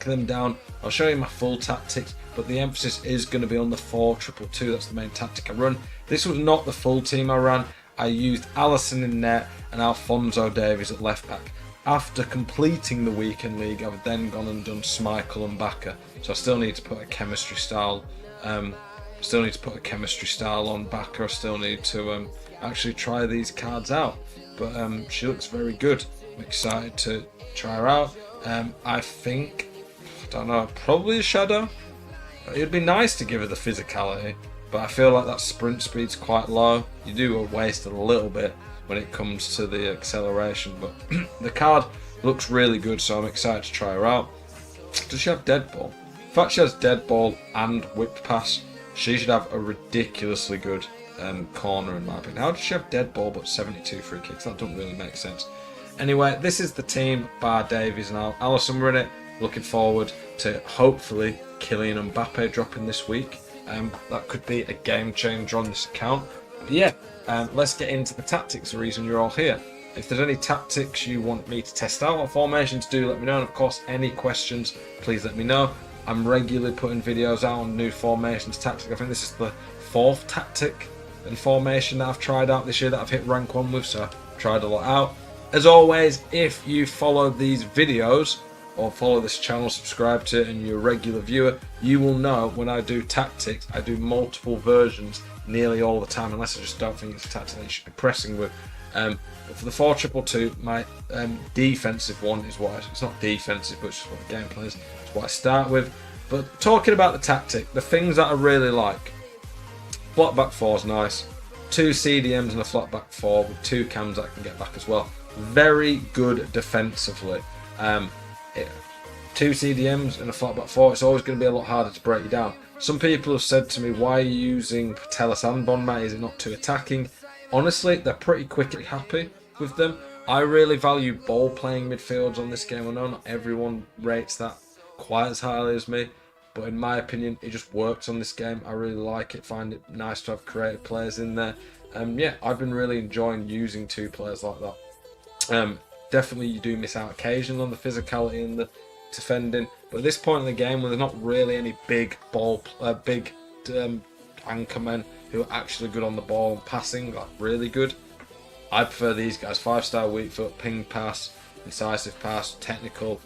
them down. I'll show you my full tactics, but the emphasis is going to be on the 4-2-2. That's the main tactic I run. This was not the full team I ran. I used Allison in net and Alphonso Davies at left back. After completing the weekend league, I've then gone and done Schmeichel and Bakker. So I still need to put a chemistry style. On Bakker. I still need to actually try these cards out. But she looks very good. I'm excited to try her out. I think, I don't know, probably a shadow. It'd be nice to give her the physicality, but I feel like that sprint speed's quite low. You do waste a little bit when it comes to the acceleration, but the card looks really good, so I'm excited to try her out. Does she have dead ball? In fact, she has dead ball and whipped pass. She should have a ridiculously good corner in my opinion. How does she have dead ball but 72 free kicks? That doesn't really make sense. Anyway, this is the team bar Davies and Allison were in it. Looking forward to hopefully Kylian Mbappe dropping this week. That could be a game changer on this account. But yeah, let's get into the tactics, the reason you're all here. If there's any tactics you want me to test out or formations, do let me know. And of course, any questions, please let me know. I'm regularly putting videos out on new formations, tactics. I think this is the 4th tactic and formation that I've tried out this year that I've hit rank 1 with, so I've tried a lot out. As always, if you follow these videos or follow this channel, subscribe to it, and you're a regular viewer, you will know when I do tactics, I do multiple versions nearly all the time, unless I just don't think it's a tactic that you should be pressing with. But for the 4-2-2, my defensive one is what it's not defensive, but it's just what the gameplay is. It's what I start with. But talking about the tactic, the things that I really like: flat back 4 is nice. 2 CDMs and a flat back 4 with 2 cams that can get back as well. Very good defensively. 2 CDMs and a flat back 4, it's always going to be a lot harder to break you down. Some people have said to me, why are you using Patelis and Bonmat? Is it not too attacking? Honestly, they're pretty quickly happy with them. I really value ball playing midfields on this game. I know not everyone rates that quite as highly as me, but in my opinion, it just works on this game. I really like it, find it nice to have creative players in there. Yeah, I've been really enjoying using 2 players like that. Definitely you do miss out occasionally on the physicality and the defending, but at this point in the game when there's not really any big anchormen who are actually good on the ball and passing, like really good, I prefer these guys. 5-star weak foot, ping pass, incisive pass, technical.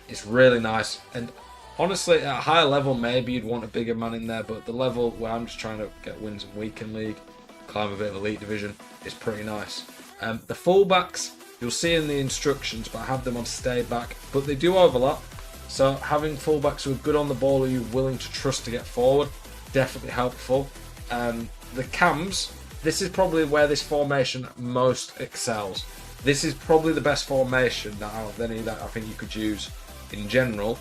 It's really nice, and honestly at a higher level maybe you'd want a bigger man in there, but the level where I'm just trying to get wins in weekend league, climb a bit of elite division, is pretty nice. The fullbacks, you'll see in the instructions, but I have them on stay back, but they do overlap. So having fullbacks who are good on the ball, who you're willing to trust to get forward, definitely helpful. The cams, this is probably where this formation most excels. This is probably the best formation that out of any that I think you could use in general.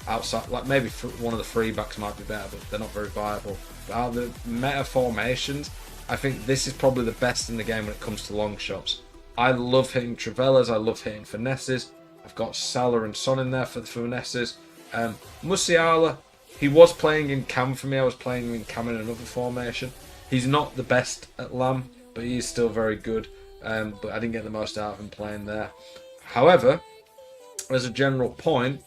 Outside, like maybe one of the free backs might be better, but they're not very viable. But out of the meta formations, I think this is probably the best in the game when it comes to long shots. I love hitting Trivellas, I love hitting finesses. I've got Salah and Son in there for the finesses. Musiala, he was playing in cam for me. I was playing him in cam in another formation. He's not the best at Lamb, but he is still very good. But I didn't get the most out of him playing there. However, as a general point,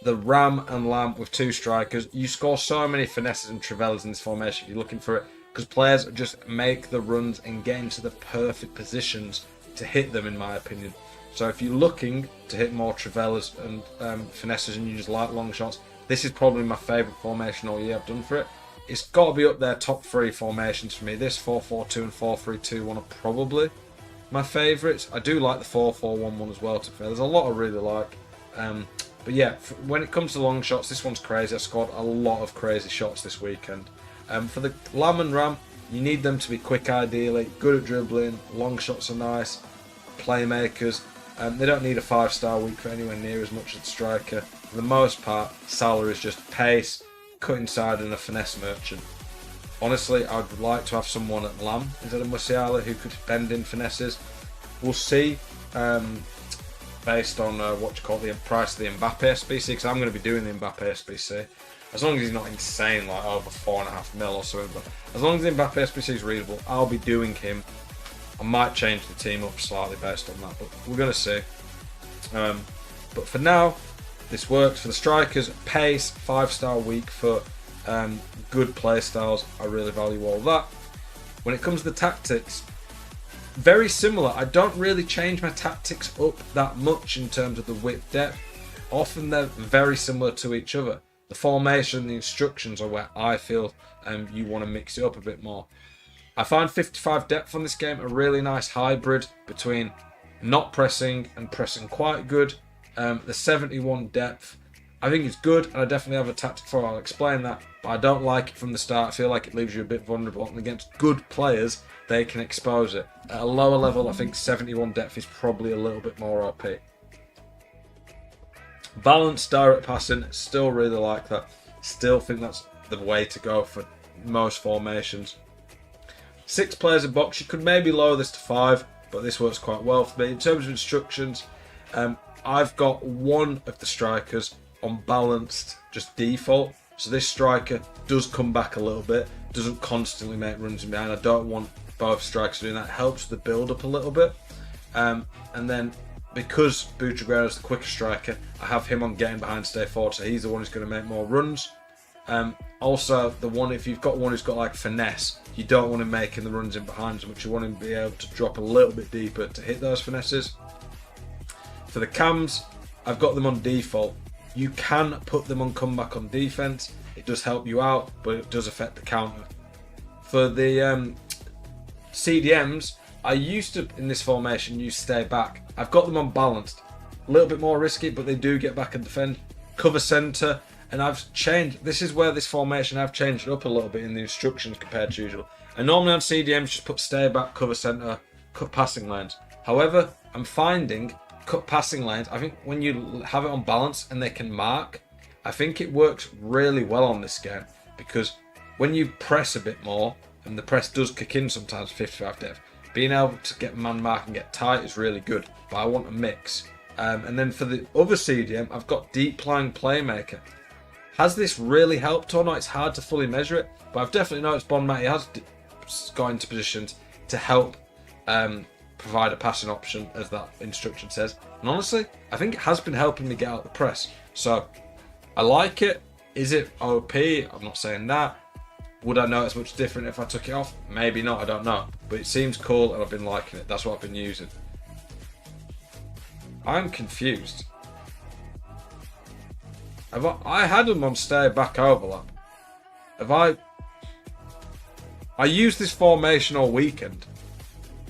the Ram and Lamb with 2 strikers, you score so many finesses and Trivellas in this formation if you're looking for it, because players just make the runs and get into the perfect positions to hit them, in my opinion. So if you're looking to hit more Trivellas and finesses and you just like long shots, this is probably my favourite formation all year I've done for it. It's got to be up there, top 3 formations for me. This 4-4-2 and 4-3-2 one are probably my favourites. I do like the 4-4-1 as well, to be fair. There's a lot I really like. But yeah, when it comes to long shots, this one's crazy. I scored a lot of crazy shots this weekend. For the Lamb and Ram, you need them to be quick ideally, good at dribbling, long shots are nice, playmakers. They don't need a 5-star weak for anywhere near as much as the striker. For the most part, Salah is just pace, cut inside and a finesse merchant. Honestly, I'd like to have someone at Lamb instead of Musiala who could bend in finesses. We'll see, based on the price of the Mbappe SBC, because I'm going to be doing the Mbappe SBC. As long as he's not insane, like over 4.5 mil or something, but as long as the Mbappe SBC is readable, I'll be doing him. I might change the team up slightly based on that, but we're going to see. But for now, this works. For the strikers, pace, 5-star weak foot, good play styles. I really value all that. When it comes to the tactics, very similar. I don't really change my tactics up that much in terms of the width depth. Often they're very similar to each other. The formation, the instructions are where I feel you want to mix it up a bit more. I find 55 depth on this game a really nice hybrid between not pressing and pressing quite good. The 71 depth, I think it's good, and I definitely have a tactic for it. I'll explain that, but I don't like it from the start. I feel like it leaves you a bit vulnerable, and against good players, they can expose it. At a lower level, I think 71 depth is probably a little bit more OP. Balanced direct passing, still really like that. Still think that's the way to go for most formations. 6 players in box, you could maybe lower this to 5, but this works quite well for me. In terms of instructions, I've got one of the strikers on balanced, just default. So this striker does come back a little bit, doesn't constantly make runs in behind. I don't want both strikers doing that. It helps the build up a little bit. And then because Butragueiro is the quicker striker, I have him on getting behind, stay forward. So he's the one who's going to make more runs. Also, the one, if you've got one who's got like finesse, you don't want him making the runs in behind so much. You want him to be able to drop a little bit deeper to hit those finesses. For the cams, I've got them on default. You can put them on comeback on defense. It does help you out, but it does affect the counter. For the CDMs, I used to, in this formation, use stay back. I've got them on balanced. A little bit more risky, but they do get back and defend. Cover centre, and I've changed. This is where this formation, I've changed it up a little bit in the instructions compared to usual. And normally on CDMs, just put stay back, cover centre, cut passing lanes. However, I'm finding cut passing lanes, I think when you have it on balance and they can mark, I think it works really well on this game, because when you press a bit more, and the press does kick in sometimes 55 depth, being able to get man mark and get tight is really good, but I want a mix. And then for the other CDM, I've got deep lying playmaker. Has this really helped or not? It's hard to fully measure it, but I've definitely noticed Bonmatty has got into positions to help provide a passing option, as that instruction says. And honestly, I think it has been helping me get out the press. So I like it. Is it OP? I'm not saying that. Would I notice much different if I took it off? Maybe not, I don't know. But it seems cool and I've been liking it. That's what I've been using. I'm confused. I had them on stay back overlap. I used this formation all weekend.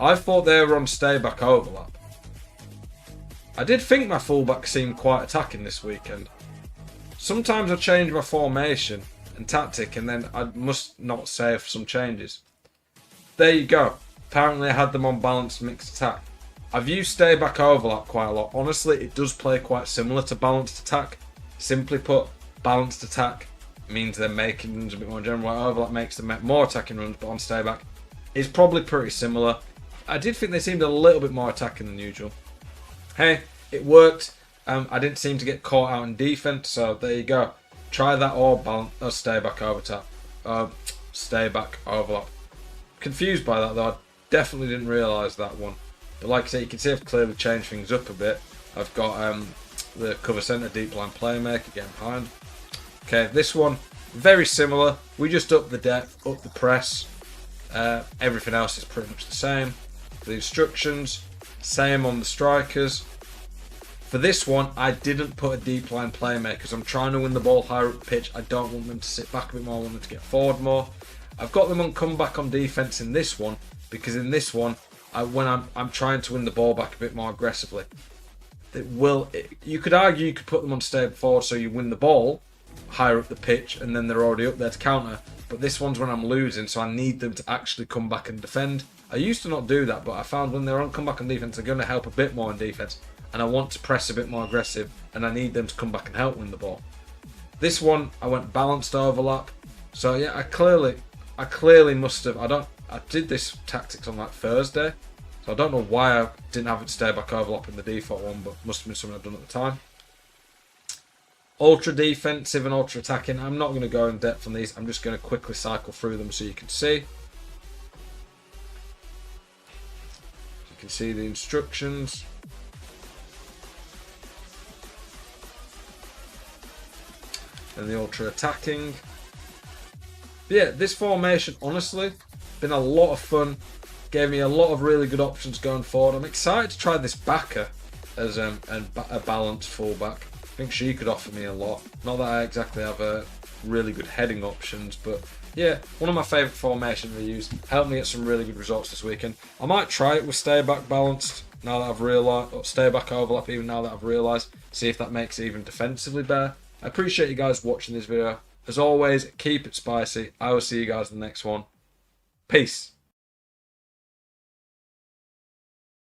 I thought they were on stay back overlap. I did think my fullback seemed quite attacking this weekend. Sometimes I change my formation and tactic, and then I must not save some changes. There you go. Apparently I had them on balanced mixed attack. I've used stay back overlap quite a lot. Honestly, it does play quite similar to balanced attack. Simply put, balanced attack means they're making runs a bit more general, while overlap makes them make more attacking runs, but on stay back it's probably pretty similar. I did think they seemed a little bit more attacking than usual. Hey, it worked. I didn't seem to get caught out in defense, so there you go. Try that or stay back overlap. Stay back overlap. Confused by that though. I definitely didn't realise that one. But like I say, you can see I've clearly changed things up a bit. I've got the cover centre, deep line playmaker getting behind. Okay, this one very similar. We just up the depth, up the press. Everything else is pretty much the same. The instructions, same on the strikers. For this one, I didn't put a deep line playmaker because I'm trying to win the ball higher up the pitch. I don't want them to sit back a bit more. I want them to get forward more. I've got them on comeback on defense in this one, because in this one, when I'm trying to win the ball back a bit more aggressively, you could argue you could put them on stay forward so you win the ball higher up the pitch and then they're already up there to counter. But this one's when I'm losing, so I need them to actually come back and defend. I used to not do that, but I found when they're on comeback on defense, they're going to help a bit more in defense. And I want to press a bit more aggressive, and I need them to come back and help win the ball. This one, I went balanced overlap. So yeah, I clearly must have. I did this tactics on like Thursday, so I don't know why I didn't have it stay back overlap in the default one, but must have been something I've done at the time. Ultra defensive and ultra attacking. I'm not going to go in depth on these. I'm just going to quickly cycle through them so you can see. You can see the instructions. and the ultra attacking. But yeah, this formation, honestly, been a lot of fun. Gave me a lot of really good options going forward. I'm excited to try this backer as a balanced fullback. I think she could offer me a lot. Not that I exactly have a really good heading options, but yeah, one of my favourite formations to use. Helped me get some really good results this weekend. I might try it with stay back balanced now that I've realised, or stay back overlap even now that I've realised. See if that makes it even defensively better. I appreciate you guys watching this video. As always, keep it spicy. I will see you guys in the next one. Peace.